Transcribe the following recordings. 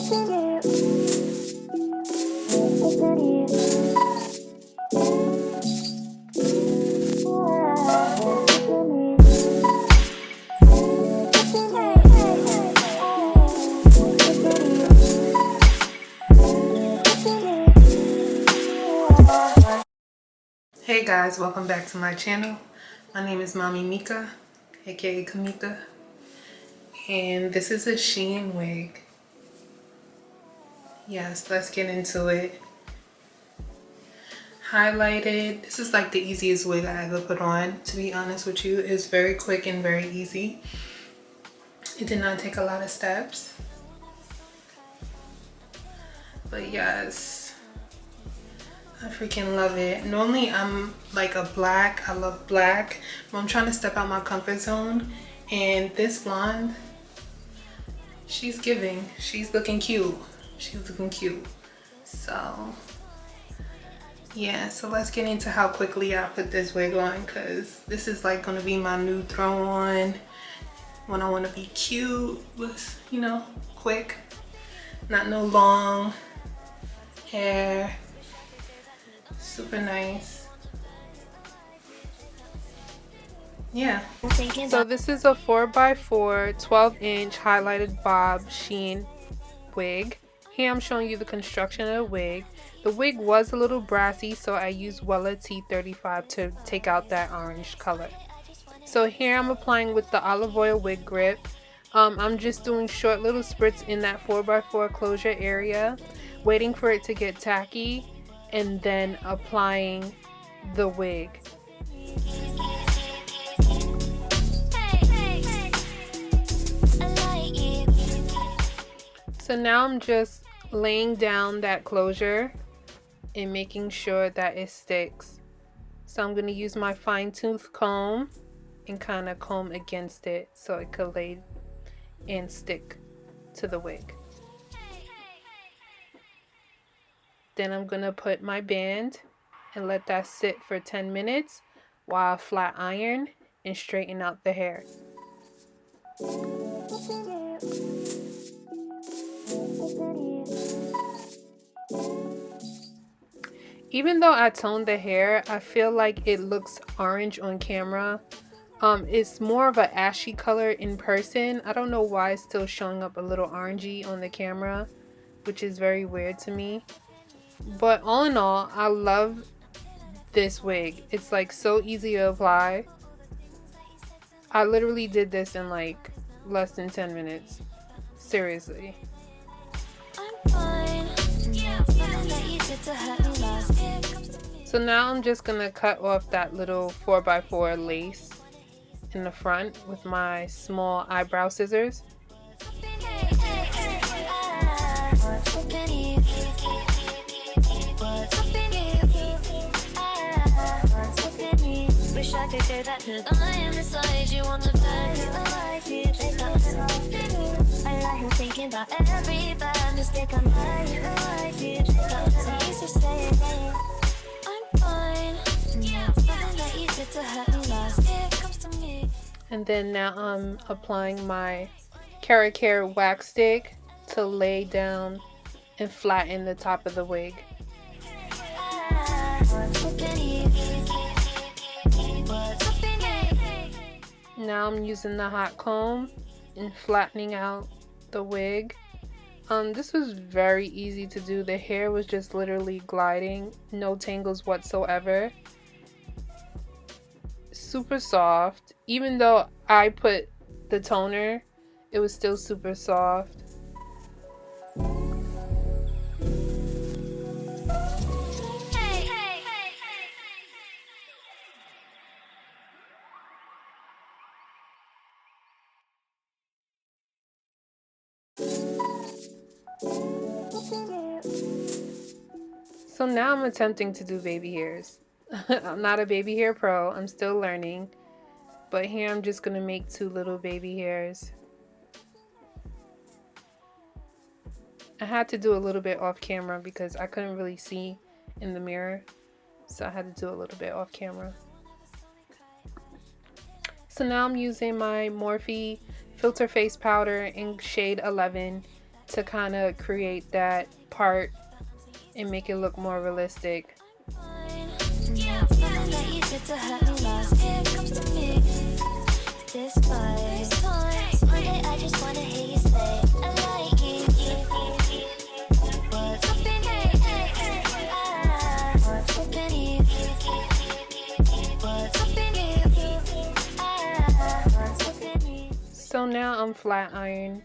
Hey guys, welcome back to my channel. My name is Mommy Mika, aka Kamika, and this is a Shein wig. Yes, let's get into it. Highlighted. This is like the easiest wig I ever put on, to be honest with you. It's very quick and very easy. It did not take a lot of steps. But yes, I freaking love it. Normally I'm like a black, I love black, but I'm trying to step out my comfort zone, and this blonde, she's giving. She's looking cute. She's looking cute. So yeah, so let's get into how quickly I put this wig on, because this is like gonna be my new throw on when I want to be cute with, you know, quick, not no long hair. Super nice. Yeah. So this is a 4x4 12-inch highlighted bob Shein wig. Here I'm showing you the construction of the wig. The wig was a little brassy, so I used Wella T35 to take out that orange color. So here I'm applying with the olive oil wig grip. I'm just doing short little spritz in that 4x4 closure area, waiting for it to get tacky, and then applying the wig. So now I'm just laying down that closure and making sure that it sticks. So I'm going to use my fine-tooth comb and kind of comb against it so it could lay and stick to the wig. Then I'm going to put my band and let that sit for 10 minutes while I flat iron and straighten out the hair. Even though I toned the hair, I feel like it looks orange on camera. It's more of an ashy color in person. I don't know why it's still showing up a little orangey on the camera, which is very weird to me. But all in all, I love this wig. It's like so easy to apply. I literally did this in like less than 10 minutes. Seriously. So now I'm just gonna cut off that little 4x4 lace in the front with my small eyebrow scissors. And then now I'm applying my carrot hair wax stick to lay down and flatten the top of the wig. Now I'm using the hot comb and flattening out the wig. This was very easy to do. The hair was just literally gliding, no tangles whatsoever. Super soft. Even though I put the toner, it was still super soft. So now I'm attempting to do baby hairs. I'm not a baby hair pro, I'm still learning. But here I'm just gonna make 2 little baby hairs. I had to do a little bit off camera because I couldn't really see in the mirror. So I had to do a little bit off camera. So now I'm using my Morphe Filter Face Powder in shade 11 to kind of create that part and make it look more realistic. So now I'm flat iron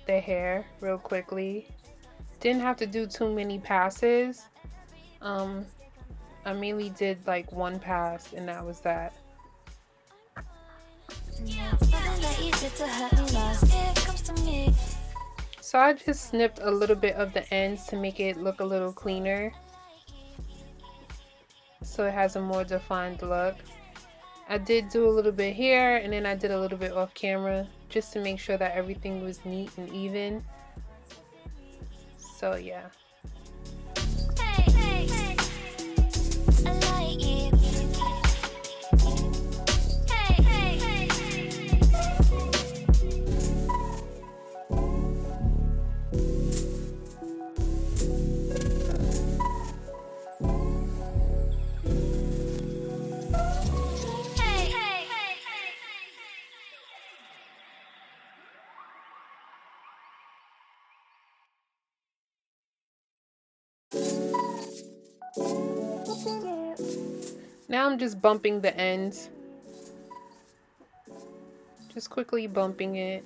the hair real quickly. Didn't have to do too many passes. I mainly did like one pass and that was that. So I just snipped a little bit of the ends to make it look a little cleaner, so it has a more defined look. I did do a little bit here and then I did a little bit off camera just to make sure that everything was neat and even. So yeah. Now I'm just bumping the ends. Just quickly bumping it.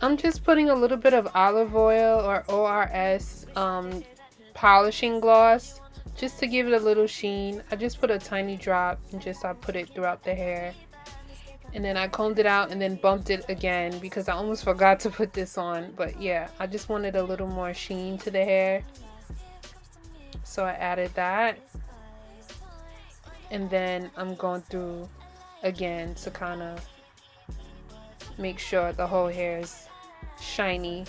I'm just putting a little bit of olive oil or ORS polishing gloss just to give it a little sheen. I just put a tiny drop and I put it throughout the hair. And then I combed it out and then bumped it again because I almost forgot to put this on. But yeah, I just wanted a little more sheen to the hair. So I added that. And then I'm going through again to kind of make sure the whole hair is shiny.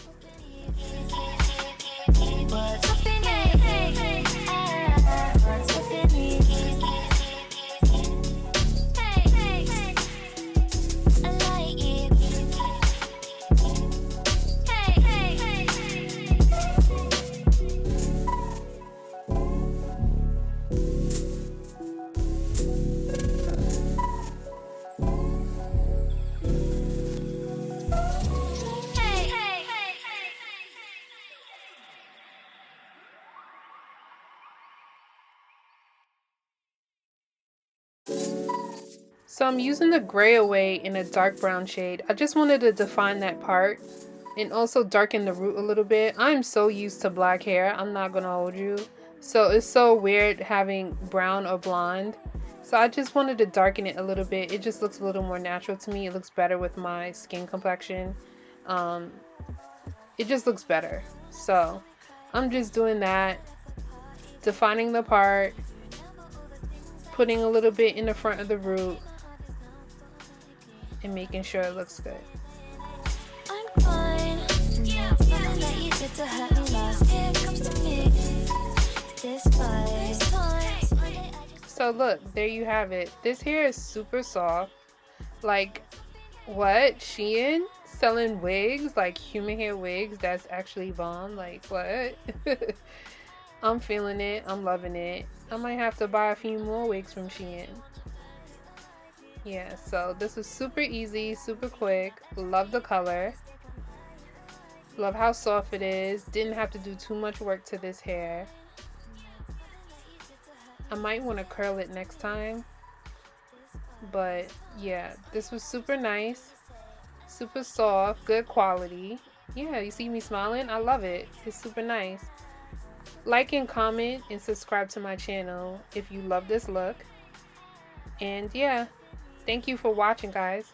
So I'm using the gray away in a dark brown shade. I just wanted to define that part and also darken the root a little bit. I'm so used to black hair, I'm not gonna hold you. So it's so weird having brown or blonde. So I just wanted to darken it a little bit. It just looks a little more natural to me. It looks better with my skin complexion. It just looks better. So I'm just doing that, defining the part, putting a little bit in the front of the root, and making sure it looks good. So look, there you have it. This hair is super soft. Like, what? Shein selling wigs, like human hair wigs, that's actually bomb. Like, what? I'm feeling it. I'm loving it. I might have to buy a few more wigs from Shein. Yeah, so this was super easy, super quick. Love the color. Love how soft it is. Didn't have to do too much work to this hair. I might want to curl it next time. But yeah, this was super nice. Super soft, good quality. yeah, you see me smiling? I love it. It's super nice. Like and comment and subscribe to my channel if you love this look. And yeah, thank you for watching, guys.